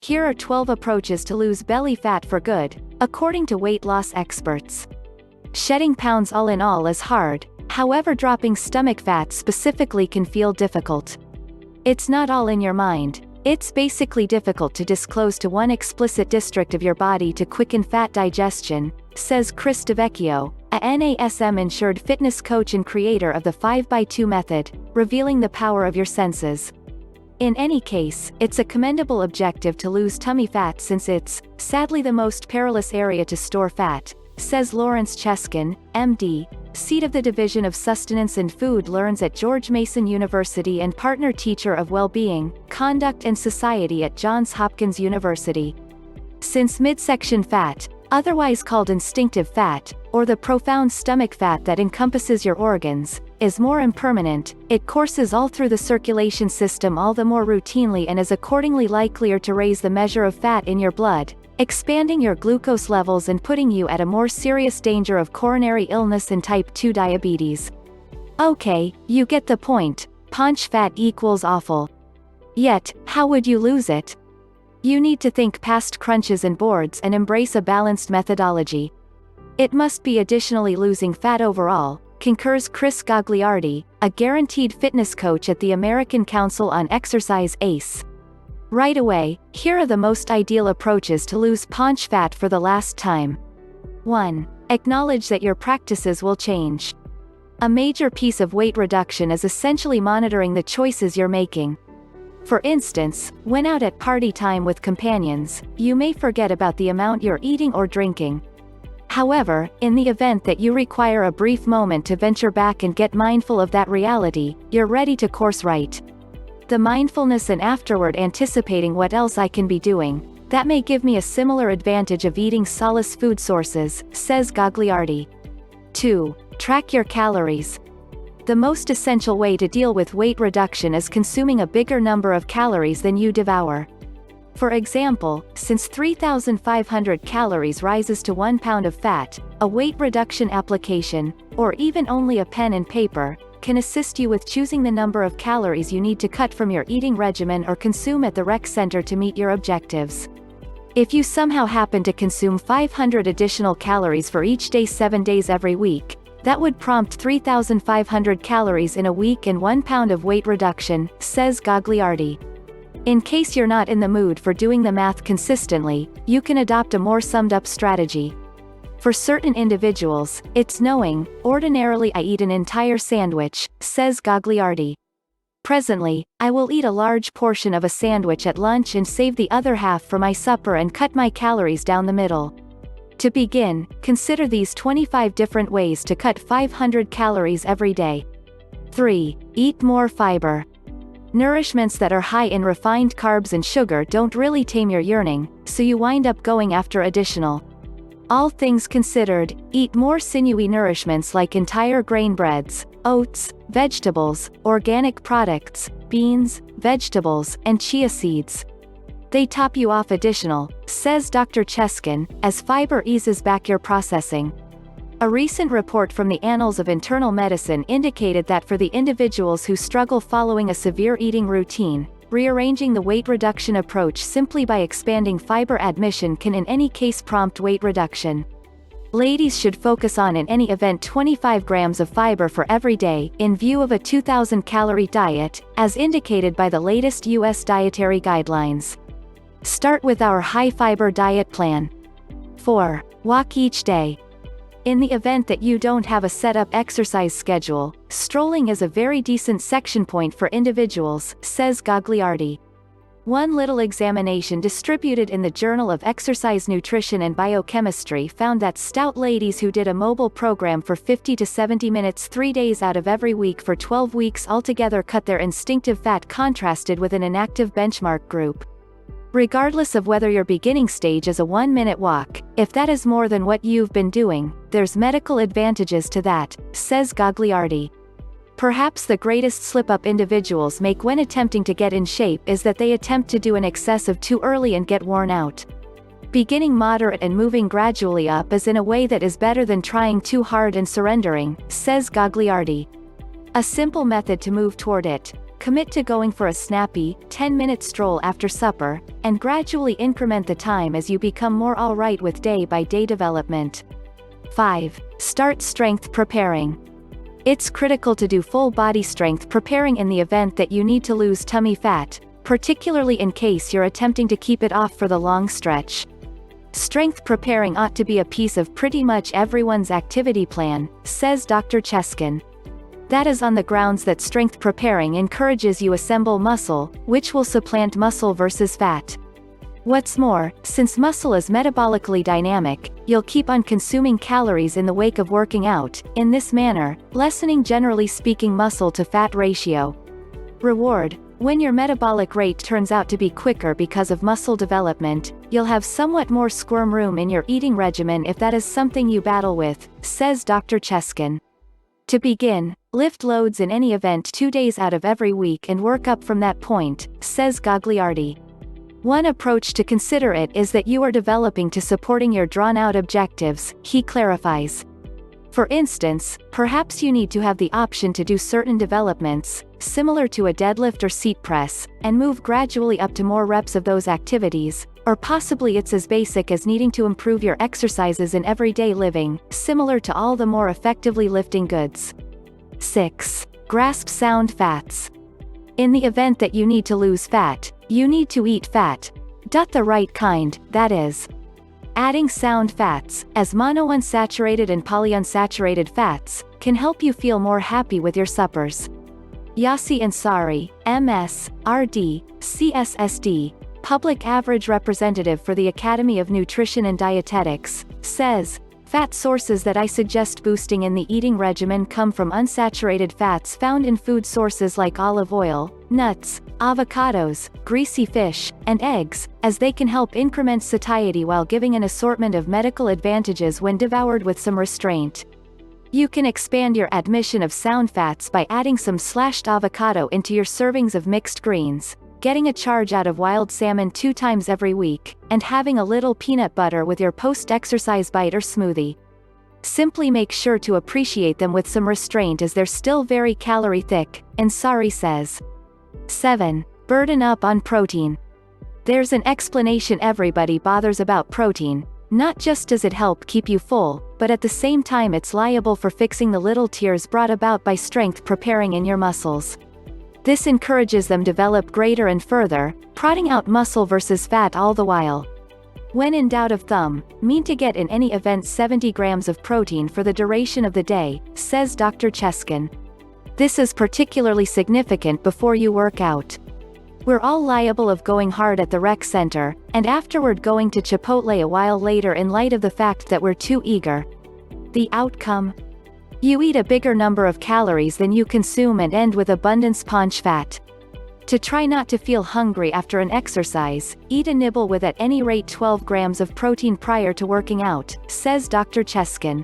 Here are 12 approaches to lose belly fat for good, according to weight loss experts. Shedding pounds all in all is hard, however dropping stomach fat specifically can feel difficult. It's not all in your mind. It's basically difficult to disclose to one explicit district of your body to quicken fat digestion, says Chris DeVecchio, a NASM-insured fitness coach and creator of the 5x2 method, revealing the power of your senses. In any case, it's a commendable objective to lose tummy fat since it's, sadly, the most perilous area to store fat, says Lawrence Cheskin, MD, seat of the Division of Sustenance and Food Learns at George Mason University and partner teacher of well-being, conduct and society at Johns Hopkins University. Since midsection fat, otherwise called instinctive fat, or the profound stomach fat that encompasses your organs, is more impermanent, it courses all through the circulation system all the more routinely and is accordingly likelier to raise the measure of fat in your blood, expanding your glucose levels and putting you at a more serious danger of coronary illness and type 2 diabetes. Okay, you get the point. Paunch fat equals awful. Yet, how would you lose it? You need to think past crunches and boards and embrace a balanced methodology. It must be additionally losing fat overall, concurs Chris Gagliardi, a guaranteed fitness coach at the American Council on Exercise ACE. Right away, here are the most ideal approaches to lose paunch fat for the last time. 1. Acknowledge that your practices will change. A major piece of weight reduction is essentially monitoring the choices you're making. For instance, when out at party time with companions, you may forget about the amount you're eating or drinking. However, in the event that you require a brief moment to venture back and get mindful of that reality, you're ready to course right. The mindfulness and afterward anticipating what else I can be doing, that may give me a similar advantage of eating solace food sources, says Gagliardi. 2. Track your calories. The most essential way to deal with weight reduction is consuming a bigger number of calories than you devour. For example, since 3,500 calories rises to 1 pound of fat, a weight reduction application, or even only a pen and paper, can assist you with choosing the number of calories you need to cut from your eating regimen or consume at the rec center to meet your objectives. If you somehow happen to consume 500 additional calories for each day 7 days every week, that would prompt 3,500 calories in a week and 1 pound of weight reduction, says Gagliardi. In case you're not in the mood for doing the math consistently, you can adopt a more summed-up strategy. For certain individuals, it's knowing, ordinarily I eat an entire sandwich, says Gagliardi. Presently, I will eat a large portion of a sandwich at lunch and save the other half for my supper and cut my calories down the middle. To begin, consider these 25 different ways to cut 500 calories every day. 3. Eat more fiber. Nourishments that are high in refined carbs and sugar don't really tame your yearning, so you wind up going after additional. All things considered, eat more sinewy nourishments like entire grain breads, oats, vegetables, organic products, beans, vegetables, and chia seeds. They top you off additional, says Dr. Cheskin, as fiber eases back your processing. A recent report from the Annals of Internal Medicine indicated that for the individuals who struggle following a severe eating routine, rearranging the weight reduction approach simply by expanding fiber admission can in any case prompt weight reduction. Ladies should focus on in any event 25 grams of fiber for every day, in view of a 2,000-calorie diet, as indicated by the latest U.S. dietary guidelines. Start with our high-fiber diet plan. 4. Walk each day. In the event that you don't have a set-up exercise schedule, strolling is a very decent section point for individuals, says Gagliardi. One little examination distributed in the Journal of Exercise Nutrition and Biochemistry found that stout ladies who did a mobile program for 50 to 70 minutes 3 days out of every week for 12 weeks altogether cut their instinctive fat, contrasted with an inactive benchmark group. Regardless of whether your beginning stage is a 1-minute walk, if that is more than what you've been doing, there's medical advantages to that, says Gagliardi. Perhaps the greatest slip-up individuals make when attempting to get in shape is that they attempt to do an excess of too early and get worn out. Beginning moderate and moving gradually up is in a way that is better than trying too hard and surrendering, says Gagliardi. A simple method to move toward it: Commit to going for a snappy, 10-minute stroll after supper, and gradually increment the time as you become more alright with day-by-day development. 5. Start strength preparing. It's critical to do full body strength preparing in the event that you need to lose tummy fat, particularly in case you're attempting to keep it off for the long stretch. Strength preparing ought to be a piece of pretty much everyone's activity plan, says Dr. Cheskin. That is on the grounds that strength preparing encourages you assemble muscle, which will supplant muscle versus fat. What's more, since muscle is metabolically dynamic, you'll keep on consuming calories in the wake of working out, in this manner, lessening generally speaking muscle to fat ratio. Reward: when your metabolic rate turns out to be quicker because of muscle development, you'll have somewhat more squirm room in your eating regimen if that is something you battle with, says Dr. Cheskin. To begin, lift loads in any event 2 days out of every week and work up from that point, says Gagliardi. One approach to consider it is that you are developing to supporting your drawn-out objectives, he clarifies. For instance, perhaps you need to have the option to do certain developments, similar to a deadlift or seat press, and move gradually up to more reps of those activities, or possibly it's as basic as needing to improve your exercises in everyday living, similar to all the more effectively lifting goods. 6. Grasp sound fats. In the event that you need to lose fat, you need to eat fat. The right kind, that is. Adding sound fats, as monounsaturated and polyunsaturated fats, can help you feel more happy with your suppers. Yassi Ansari, MS, RD, CSSD, Public Average Representative for the Academy of Nutrition and Dietetics, says, fat sources that I suggest boosting in the eating regimen come from unsaturated fats found in food sources like olive oil, nuts, avocados, greasy fish, and eggs, as they can help increment satiety while giving an assortment of medical advantages when devoured with some restraint. You can expand your admission of sound fats by adding some slashed avocado into your servings of mixed greens, getting a charge out of wild salmon 2 times every week, and having a little peanut butter with your post-exercise bite or smoothie. Simply make sure to appreciate them with some restraint as they're still very calorie thick, Ansari says. 7. Burden up on protein. There's an explanation everybody bothers about protein. Not just does it help keep you full, but at the same time it's liable for fixing the little tears brought about by strength preparing in your muscles. This encourages them to develop greater and further, prodding out muscle versus fat all the while. When in doubt of thumb, mean to get in any event 70 grams of protein for the duration of the day, says Dr. Cheskin. This is particularly significant before you work out. We're all liable of going hard at the rec center, and afterward going to Chipotle a while later in light of the fact that we're too eager. The outcome? You eat a bigger number of calories than you consume and end with abundance paunch fat. To try not to feel hungry after an exercise, eat a nibble with at any rate 12 grams of protein prior to working out, says Dr. Cheskin.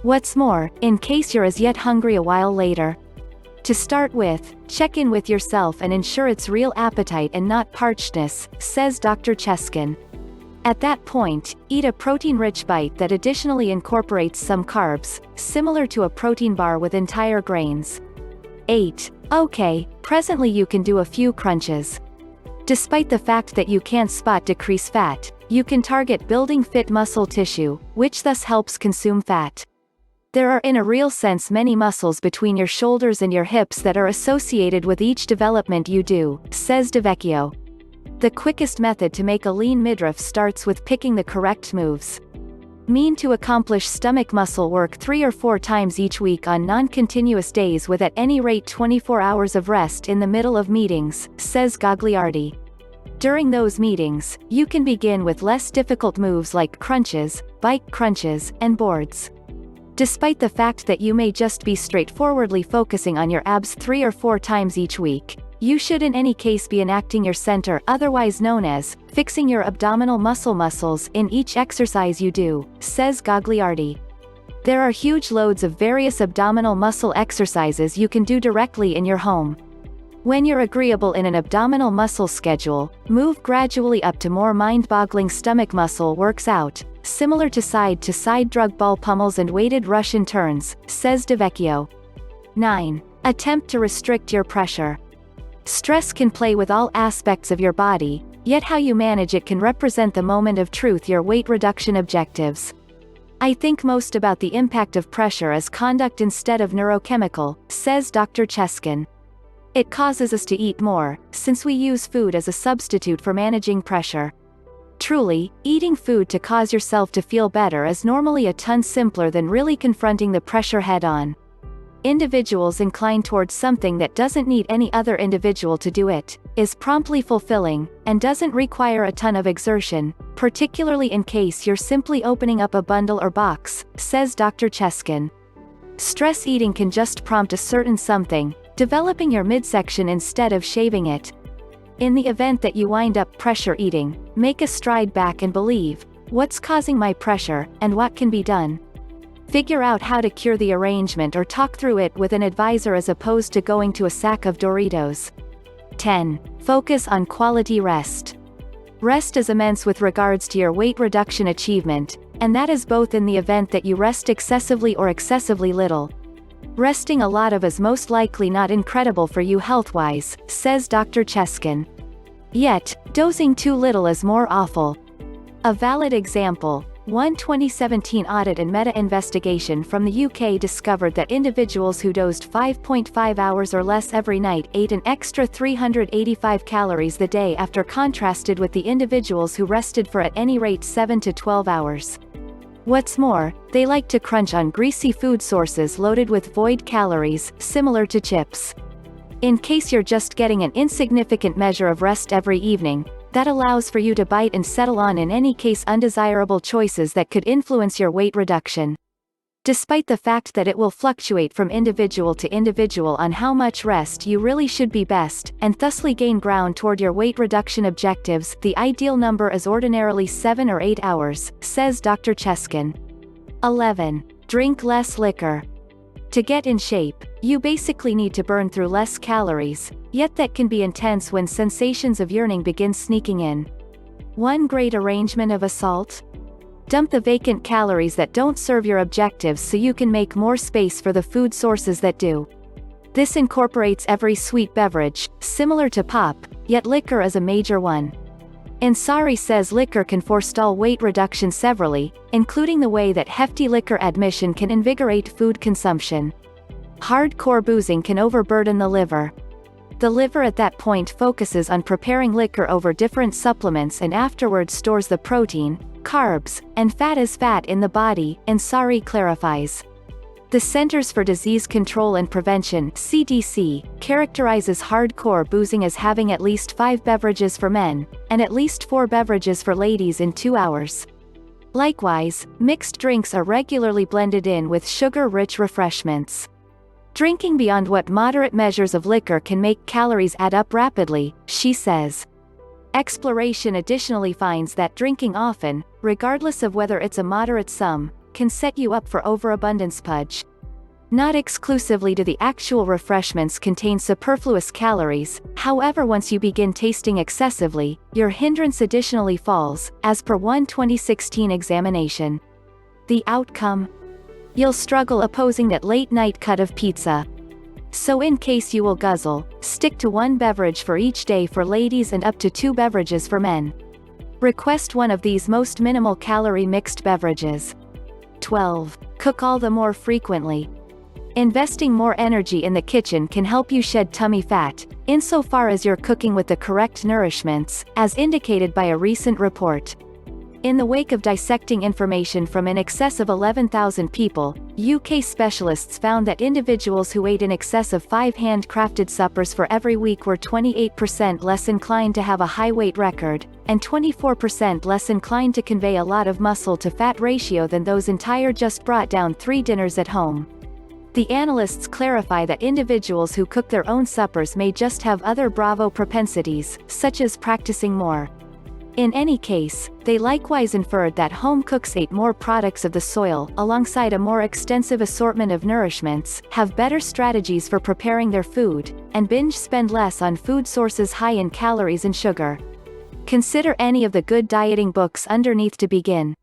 What's more, in case you're as yet hungry a while later. To start with, check in with yourself and ensure it's real appetite and not parchedness, says Dr. Cheskin. At that point, eat a protein-rich bite that additionally incorporates some carbs, similar to a protein bar with entire grains. 8. Okay, presently you can do a few crunches. Despite the fact that you can't spot decrease fat, you can target building fit muscle tissue, which thus helps consume fat. There are in a real sense many muscles between your shoulders and your hips that are associated with each development you do, says DeVecchio. The quickest method to make a lean midriff starts with picking the correct moves. Mean to accomplish stomach muscle work 3 or 4 times each week on non-continuous days with at any rate 24 hours of rest in the middle of meetings, says Gagliardi. During those meetings, you can begin with less difficult moves like crunches, bike crunches, and boards. Despite the fact that you may just be straightforwardly focusing on your abs 3 or 4 times each week, you should in any case be enacting your center, otherwise known as fixing your abdominal muscles in each exercise you do, says Gagliardi. There are huge loads of various abdominal muscle exercises you can do directly in your home. When you're agreeable in an abdominal muscle schedule, move gradually up to more mind-boggling stomach muscle works out, similar to side-to-side drug ball pummels and weighted Russian turns, says DeVecchio. 9. Attempt to restrict your pressure. Stress can play with all aspects of your body, yet how you manage it can represent the moment of truth, your weight reduction objectives. I think most about the impact of pressure as conduct instead of neurochemical, says Dr. Cheskin. It causes us to eat more, since we use food as a substitute for managing pressure. Truly, eating food to cause yourself to feel better is normally a ton simpler than really confronting the pressure head-on. Individuals inclined towards something that doesn't need any other individual to do it, is promptly fulfilling, and doesn't require a ton of exertion, particularly in case you're simply opening up a bundle or box, says Dr. Cheskin. Stress eating can just prompt a certain something, developing your midsection instead of shaving it. In the event that you wind up pressure eating, make a stride back and believe, what's causing my pressure, and what can be done? Figure out how to cure the arrangement or talk through it with an advisor as opposed to going to a sack of Doritos. 10. Focus on quality rest. Rest is immense with regards to your weight reduction achievement, and that is both in the event that you rest excessively or excessively little. Resting a lot of is most likely not incredible for you health-wise, says Dr. Cheskin. Yet, dozing too little is more awful. A valid example. One 2017 audit and meta-investigation from the UK discovered that individuals who dozed 5.5 hours or less every night ate an extra 385 calories the day after, contrasted with the individuals who rested for at any rate 7 to 12 hours. What's more, they like to crunch on greasy food sources loaded with void calories, similar to chips. In case you're just getting an insignificant measure of rest every evening, that allows for you to bite and settle on in any case undesirable choices that could influence your weight reduction. Despite the fact that it will fluctuate from individual to individual on how much rest you really should be best, and thusly gain ground toward your weight reduction objectives, the ideal number is ordinarily 7 or 8 hours, says Dr. Cheskin. 11. Drink less liquor. To get in shape, you basically need to burn through less calories, yet that can be intense when sensations of yearning begin sneaking in. One great arrangement of assault? Dump the vacant calories that don't serve your objectives so you can make more space for the food sources that do. This incorporates every sweet beverage, similar to pop, yet liquor is a major one. Ansari says liquor can forestall weight reduction severally, including the way that hefty liquor admission can invigorate food consumption. Hardcore boozing can overburden the liver. The liver at that point focuses on preparing liquor over different supplements and afterwards stores the protein, carbs, and fat as fat in the body, Ansari clarifies. The Centers for Disease Control and Prevention (CDC) characterizes hardcore boozing as having at least 5 beverages for men, and at least 4 beverages for ladies in 2 hours. Likewise, mixed drinks are regularly blended in with sugar-rich refreshments. Drinking beyond what moderate measures of liquor can make calories add up rapidly, she says. Exploration additionally finds that drinking often, regardless of whether it's a moderate sum, can set you up for overabundance pudge. Not exclusively do the actual refreshments contain superfluous calories, however once you begin tasting excessively, your hindrance additionally falls, as per one 2016 examination. The outcome? You'll struggle opposing that late-night cut of pizza. So in case you will guzzle, stick to 1 beverage for each day for ladies and up to 2 beverages for men. Request one of these most minimal calorie mixed beverages. 12. Cook all the more frequently. Investing more energy in the kitchen can help you shed tummy fat, insofar as you're cooking with the correct nourishments, as indicated by a recent report. In the wake of dissecting information from in excess of 11,000 people, UK specialists found that individuals who ate in excess of 5 handcrafted suppers for every week were 28% less inclined to have a high weight record, and 24% less inclined to convey a lot of muscle to fat ratio than those entire just brought down 3 dinners at home. The analysts clarify that individuals who cook their own suppers may just have other Bravo propensities, such as practicing more. In any case, they likewise inferred that home cooks ate more products of the soil, alongside a more extensive assortment of nourishments, have better strategies for preparing their food, and binge spend less on food sources high in calories and sugar. Consider any of the good dieting books underneath to begin.